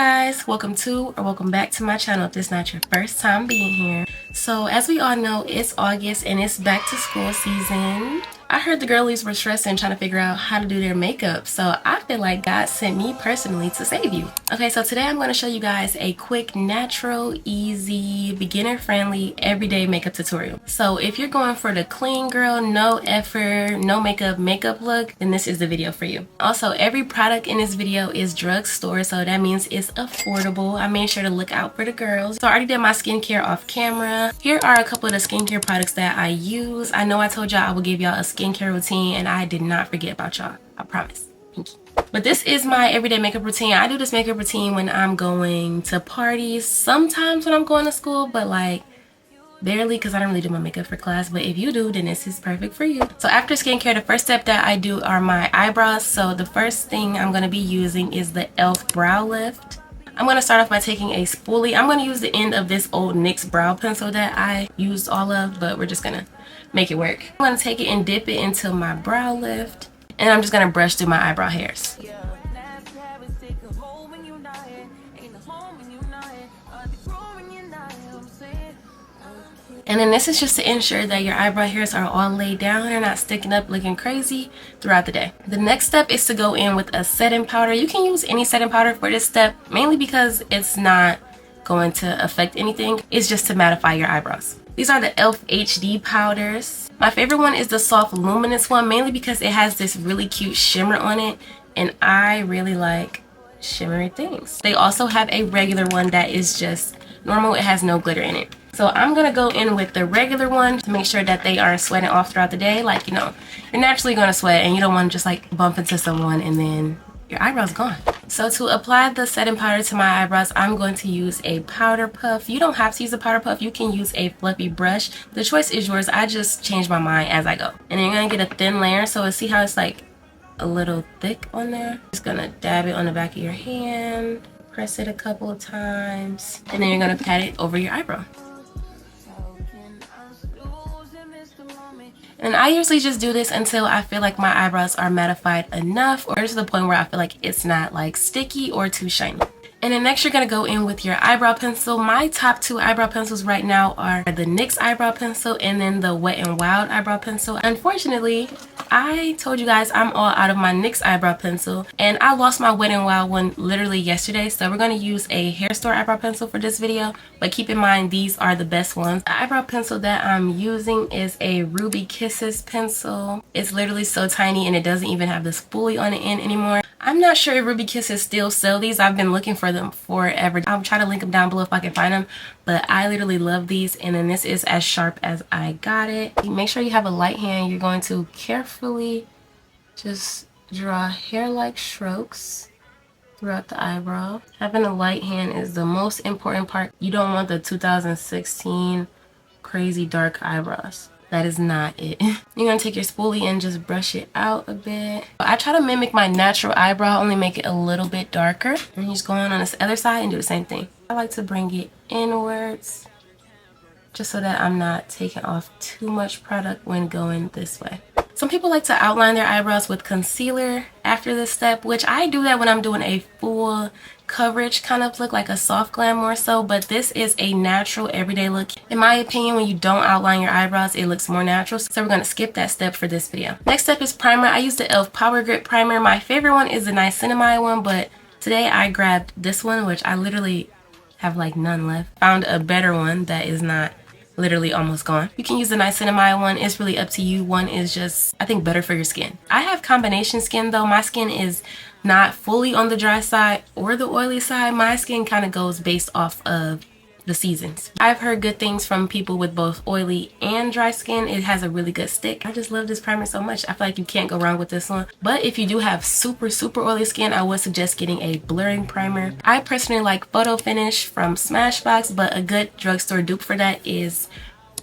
guys, welcome to or welcome back to my channel if this is not your first time being here. So as we all know, it's August and it's back to school season. I heard the girlies were stressing trying to figure out how to do their makeup, so I feel like God sent me personally to save you. Okay, so today I'm going to show you guys a quick, natural, easy, beginner-friendly, everyday makeup tutorial. So if you're going for the clean girl, no effort, no makeup look, then this is the video for you. Also, every product in this video is drugstore, so that means it's affordable. I made sure to look out for the girls. So I already did my skincare off camera. Here are a couple of the skincare products that I use. I know I told y'all I would give y'all a skincare routine and I did not forget about y'all. I promise. Thank you. But this is my everyday makeup routine. I do this makeup routine when I'm going to parties, sometimes when I'm going to school, but like barely because I don't really do my makeup for class. But if you do, then this is perfect for you. So after skincare, the first step that I do are my eyebrows. So the first thing I'm going to be using is the e.l.f. Brow Lift. I'm going to start off by taking a spoolie. I'm going to use the end of this old NYX brow pencil that I used all of, but we're just going to make it work. I'm going to take it and dip it into my brow lift, and I'm just going to brush through my eyebrow hairs. And then this is just to ensure that your eyebrow hairs are all laid down and not sticking up looking crazy throughout the day. The next step is to go in with a setting powder. You can use any setting powder for this step, mainly because it's not going to affect anything. It's just to mattify your eyebrows. These are the e.l.f. HD powders. My favorite one is the soft luminous one, mainly because it has this really cute shimmer on it, and I really like shimmery things. They also have a regular one that is just normal. It has no glitter in it. So I'm going to go in with the regular one to make sure that they aren't sweating off throughout the day. Like, you know, you're naturally going to sweat and you don't want to just like bump into someone and then your eyebrows gone. So to apply the setting powder to my eyebrows, I'm going to use a powder puff. You don't have to use a powder puff. You can use a fluffy brush. The choice is yours. I just change my mind as I go. And then you're going to get a thin layer. So see how it's like a little thick on there? Just going to dab it on the back of your hand. Press it a couple of times. And then you're going to pat it over your eyebrow. And I usually just do this until I feel like my eyebrows are mattified enough, or to the point where I feel like it's not like sticky or too shiny. And then next you're going to go in with your eyebrow pencil. My top two eyebrow pencils right now are the NYX eyebrow pencil and then the Wet n Wild eyebrow pencil. Unfortunately, I told you guys I'm all out of my NYX eyebrow pencil, and I lost my Wet n Wild one literally yesterday. So we're going to use a hair store eyebrow pencil for this video, but keep in mind these are the best ones. The eyebrow pencil that I'm using is a Ruby Kisses pencil. It's literally so tiny and it doesn't even have the spoolie on the end anymore. I'm not sure if Ruby Kisses still sell these. I've been looking for them forever. I'll try to link them down below if I can find them, but I literally love these. And then this is as sharp as I got it. Make sure you have a light hand. You're going to carefully just draw hair-like strokes throughout the eyebrow. Having a light hand is the most important part. You don't want the 2016 crazy dark eyebrows. That is not it. You're going to take your spoolie and just brush it out a bit. I try to mimic my natural eyebrow, only make it a little bit darker. And you just go on this other side and do the same thing. I like to bring it inwards just so that I'm not taking off too much product when going this way. Some people like to outline their eyebrows with concealer after this step, which I do that when I'm doing a full coverage kind of look, like a soft glam more so, but this is a natural everyday look. In my opinion, when you don't outline your eyebrows, it looks more natural. So we're going to skip that step for this video. Next step is primer. I use the e.l.f. Power Grip Primer. My favorite one is the niacinamide one, but today I grabbed this one, which I literally have like none left. Found a better one that is not literally almost gone. You can use the niacinamide one. It's really up to you. One is just, I think, better for your skin. I have combination skin though. My skin is not fully on the dry side or the oily side. My skin kind of goes based off of the seasons. I've heard good things from people with both oily and dry skin. It has a really good stick. I just love this primer so much. I feel like you can't go wrong with this one. But if you do have super oily skin, I would suggest getting a blurring primer. I personally like Photo Finish from Smashbox, but a good drugstore dupe for that is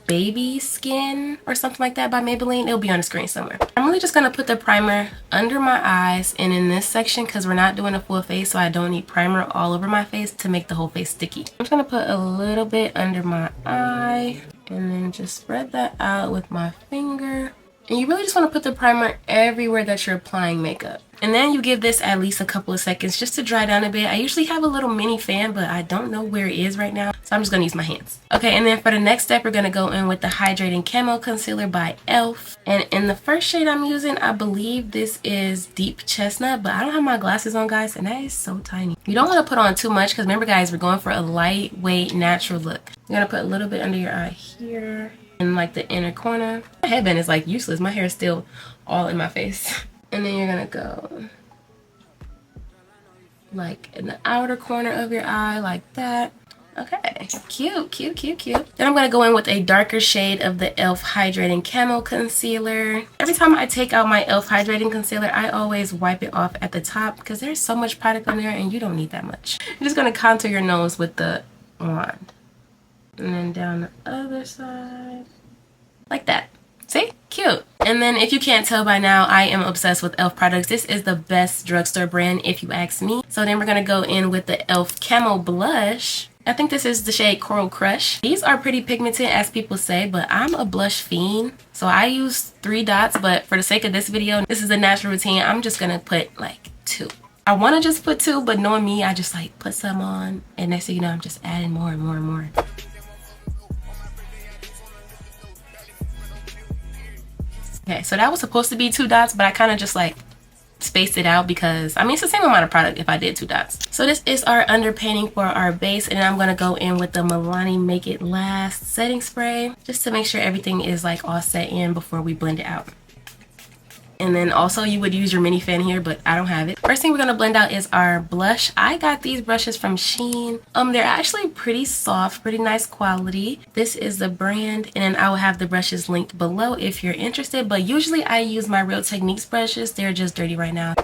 Baby Skin or something like that by Maybelline. It'll be on the screen somewhere. I'm really just going to put the primer under my eyes and in this section because we're not doing a full face, so I don't need primer all over my face to make the whole face sticky. I'm just going to put a little bit under my eye and then just spread that out with my finger. And you really just want to put the primer everywhere that you're applying makeup. And then you give this at least a couple of seconds just to dry down a bit. I usually have a little mini fan, but I don't know where it is right now, so I'm just going to use my hands. Okay, and then for the next step, we're going to go in with the Hydrating Camo Concealer by e.l.f. And in the first shade I'm using, I believe this is Deep Chestnut, but I don't have my glasses on, guys, and that is so tiny. You don't want to put on too much because remember, guys, we're going for a lightweight, natural look. You're going to put a little bit under your eye here in like the inner corner. My headband is like useless. My hair is still all in my face. And then you're gonna go like in the outer corner of your eye like that. Okay, cute, cute, cute, cute. Then I'm gonna go in with a darker shade of the e.l.f. Hydrating Camo Concealer. Every time I take out my e.l.f. Hydrating Concealer, I always wipe it off at the top because there's so much product on there and you don't need that much. You're just gonna contour your nose with the wand. And then down the other side. Like that. See? Cute. And then if you can't tell by now, I am obsessed with e.l.f. products. This is the best drugstore brand if you ask me. So then we're going to go in with the e.l.f. Camo Blush. I think this is the shade Coral Crush. These are pretty pigmented as people say, but I'm a blush fiend. So I use 3 dots, but for the sake of this video, this is a natural routine. I'm just going to put like 2. I want to just put 2, but knowing me, I just like put some on. And next thing you know, I'm just adding more and more and more. Okay, so that was supposed to be 2 dots, but I kind of just like spaced it out because, I mean, it's the same amount of product if I did 2 dots. So this is our underpainting for our base, and I'm going to go in with the Milani Make It Last setting spray just to make sure everything is like all set in before we blend it out. And then also you would use your mini fan here, but I don't have it. First thing we're going to blend out is our blush. I got these brushes from Shein. They're actually pretty soft, pretty nice quality. This is the brand, and then I will have the brushes linked below if you're interested. But usually I use my Real Techniques brushes. They're just dirty right now.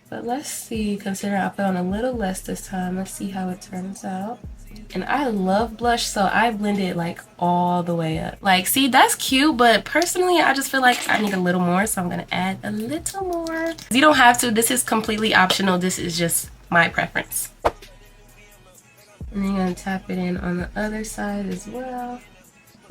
But let's see, consider I put on a little less this time. Let's see how it turns out. And I love blush, so I blend it like all the way up. Like, see, that's cute, but personally I just feel like I need a little more, so I'm gonna add a little more. You don't have to. This is completely optional. This is just my preference. And then you're gonna tap it in on the other side as well,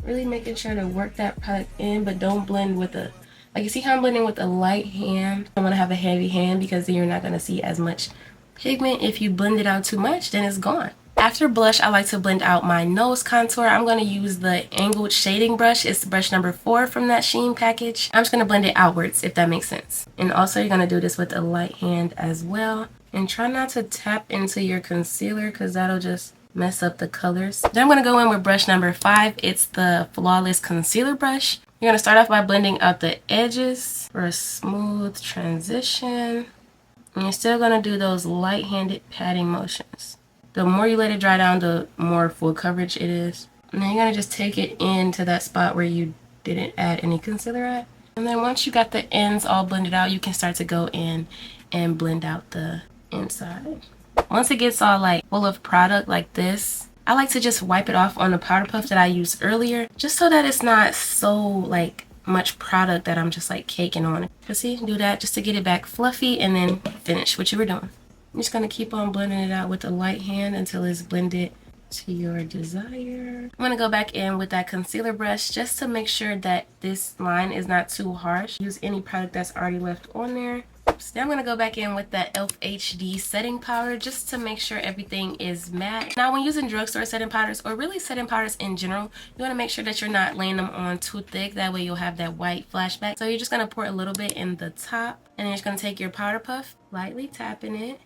really making sure to work that product in, but don't blend with a, like, you see how I'm blending with a light hand. I want to have a heavy hand because then you're not gonna see as much pigment. If you blend it out too much, then it's gone. After blush, I like to blend out my nose contour. I'm going to use the angled shading brush. It's brush number 4 from that Shein package. I'm just going to blend it outwards, if that makes sense. And also, you're going to do this with a light hand as well. And try not to tap into your concealer because that'll just mess up the colors. Then I'm going to go in with brush number 5. It's the Flawless Concealer Brush. You're going to start off by blending out the edges for a smooth transition. And you're still going to do those light-handed patting motions. The more you let it dry down, the more full coverage it is. And then you're going to just take it into that spot where you didn't add any concealer at. And then once you got the ends all blended out, you can start to go in and blend out the inside. Once it gets all like full of product like this, I like to just wipe it off on the powder puff that I used earlier, just so that it's not so like much product that I'm just like caking on it. You see, do that just to get it back fluffy and then finish what you were doing. I'm just going to keep on blending it out with a light hand until it's blended to your desire. I'm going to go back in with that concealer brush just to make sure that this line is not too harsh. Use any product that's already left on there. Oops. Then I'm going to go back in with that e.l.f. HD setting powder just to make sure everything is matte. Now when using drugstore setting powders, or really setting powders in general, you want to make sure that you're not laying them on too thick. That way you'll have that white flashback. So you're just going to pour a little bit in the top, and then you're just going to take your powder puff, lightly tapping it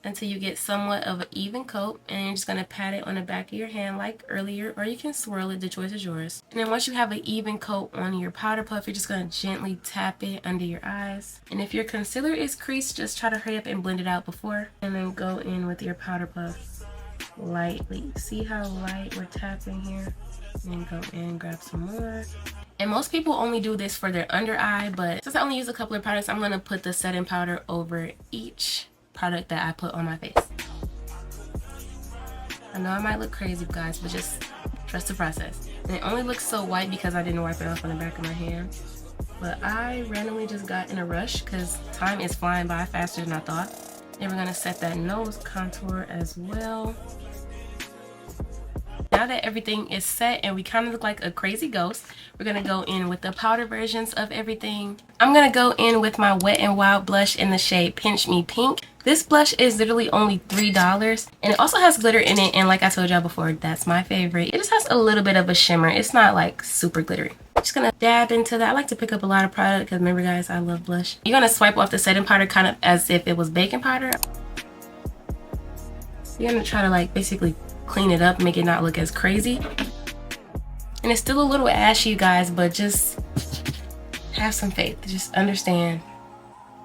until you get somewhat of an even coat, and you're just going to pat it on the back of your hand like earlier, or you can swirl it. The choice is yours. And then once you have an even coat on your powder puff, you're just going to gently tap it under your eyes. And if your concealer is creased, just try to hurry up and blend it out before, and then go in with your powder puff lightly. See how light we're tapping here? And go in and grab some more. And most people only do this for their under eye, but since I only use a couple of products, I'm going to put the setting powder over each product that I put on my face. I know I might look crazy, guys, but just trust the process. And it only looks so white because I didn't wipe it off on the back of my hand. But I randomly just got in a rush because time is flying by faster than I thought. Then we're going to set that nose contour as well. Now that everything is set and we kind of look like a crazy ghost, we're going to go in with the powder versions of everything. I'm going to go in with my Wet n Wild blush in the shade Pinch Me Pink. This blush is literally only $3 and it also has glitter in it, and like I told y'all before, that's my favorite. It just has a little bit of a shimmer. It's not like super glittery. I'm just gonna dab into that. I like to pick up a lot of product because remember guys, I love blush. You're gonna swipe off the setting powder kind of as if it was baking powder. So you're gonna try to like basically clean it up, make it not look as crazy. And it's still a little ashy, you guys, but just have some faith. Just understand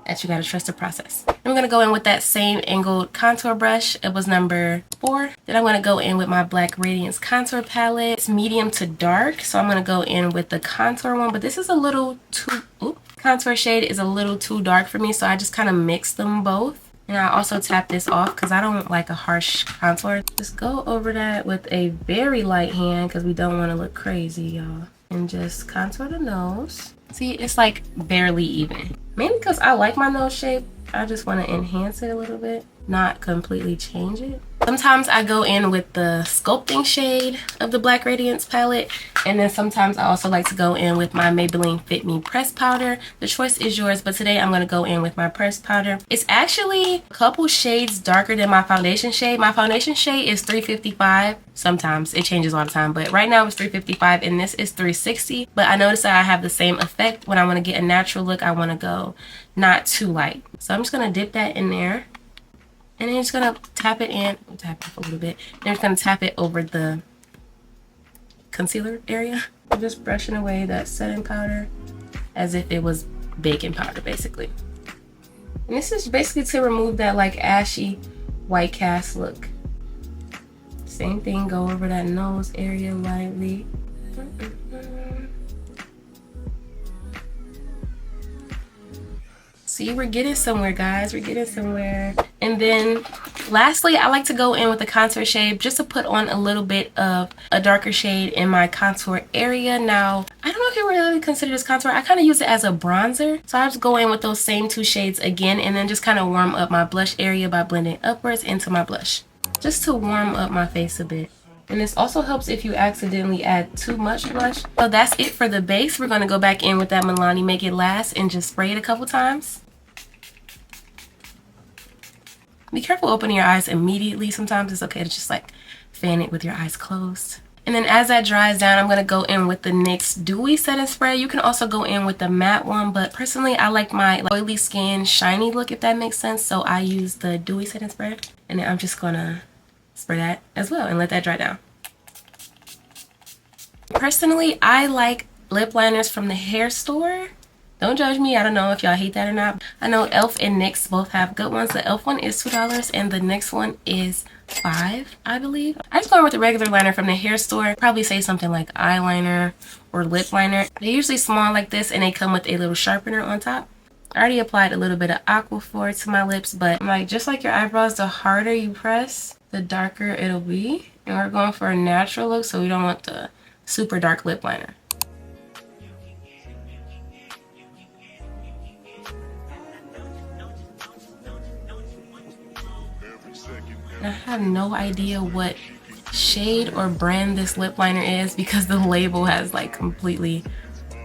that you gotta trust the process. I'm gonna go in with that same angled contour brush. It was number 4. Then I'm gonna go in with my Black Radiance contour palette. It's medium to dark, so I'm gonna go in with the contour one, but this is a little too, contour shade is a little too dark for me, so I just kind of mix them both. And I also tap this off because I don't like a harsh contour. Just go over that with a very light hand because we don't want to look crazy, y'all. And just contour the nose. See, it's like barely even. Mainly because I like my nose shape. I just want to enhance it a little bit, not completely change it. Sometimes I go in with the sculpting shade of the Black Radiance palette, and then sometimes I also like to go in with my Maybelline Fit Me pressed powder. The choice is yours, but today I'm going to go in with my pressed powder. It's actually a couple shades darker than my foundation shade. My foundation shade is 355. Sometimes it changes all the time, but right now it's 355 and this is 360. But I noticed that I have the same effect. When I want to get a natural look, I want to go not too light. So I'm just going to dip that in there. And then just gonna tap it in, tap it a little bit. Then I'm just gonna tap it over the concealer area. I'm just brushing away that setting powder as if it was baking powder, basically. And this is basically to remove that like ashy white cast look. Same thing, go over that nose area lightly. See, we're getting somewhere, guys. We're getting somewhere. And then lastly, I like to go in with the contour shade just to put on a little bit of a darker shade in my contour area. Now, I don't know if you really consider this contour. I kind of use it as a bronzer. So I just go in with those same 2 shades again and then just kind of warm up my blush area by blending upwards into my blush. Just to warm up my face a bit. And this also helps if you accidentally add too much blush. So that's it for the base. We're going to go back in with that Milani Make It Last and just spray it a couple times. Be careful opening your eyes immediately. Sometimes it's okay to just like fan it with your eyes closed. And then as that dries down, I'm going to go in with the NYX Dewy Setting Spray. You can also go in with the matte one, but personally I like my oily skin shiny look, if that makes sense. So I use the Dewy Setting Spray. And then I'm just going to spray that as well and let that dry down. Personally, I like lip liners from the hair store. Don't judge me. I don't know if y'all hate that or not. I know e.l.f. and NYX both have good ones. The e.l.f. one is $2 and the NYX one is $5, I believe. I just go with a regular liner from the hair store. Probably say something like eyeliner or lip liner. They're usually small like this and they come with a little sharpener on top. I already applied a little bit of Aquaphor to my lips, but like just like your eyebrows, the harder you press, the darker it'll be. And we're going for a natural look, so we don't want the super dark lip liner. I have no idea what shade or brand this lip liner is because the label has like completely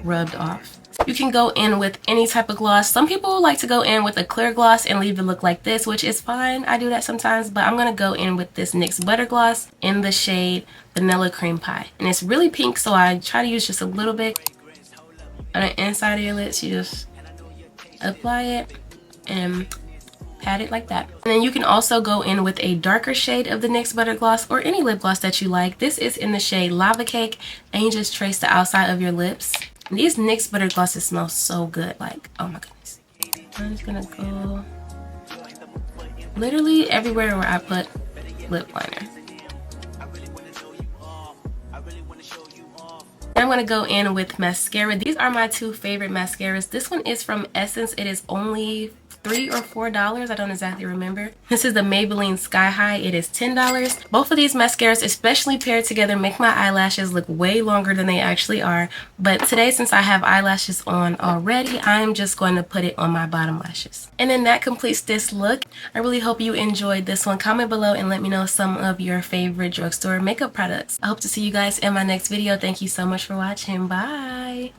rubbed off. You can go in with any type of gloss. Some people like to go in with a clear gloss and leave it look like this, which is fine. I do that sometimes, but I'm gonna go in with this NYX Butter Gloss in the shade Vanilla Cream Pie. And it's really pink, so I try to use just a little bit on the inside of your lips. You just apply it and pat it like that. And then you can also go in with a darker shade of the NYX Butter Gloss or any lip gloss that you like. This is in the shade Lava Cake, and you just trace the outside of your lips. And these NYX Butter Glosses smell so good, like, oh my goodness. I'm just gonna go literally everywhere where I put lip liner. I'm going to go in with mascara. These are my 2 favorite mascaras. This one is from Essence. It is only $3 or $4. I don't exactly remember. This is the Maybelline Sky High. It is $10. Both of these mascaras, especially paired together, make my eyelashes look way longer than they actually are. But today, since I have eyelashes on already, I'm just going to put it on my bottom lashes. And then that completes this look. I really hope you enjoyed this one. Comment below and let me know some of your favorite drugstore makeup products. I hope to see you guys in my next video. Thank you so much for watching. Bye!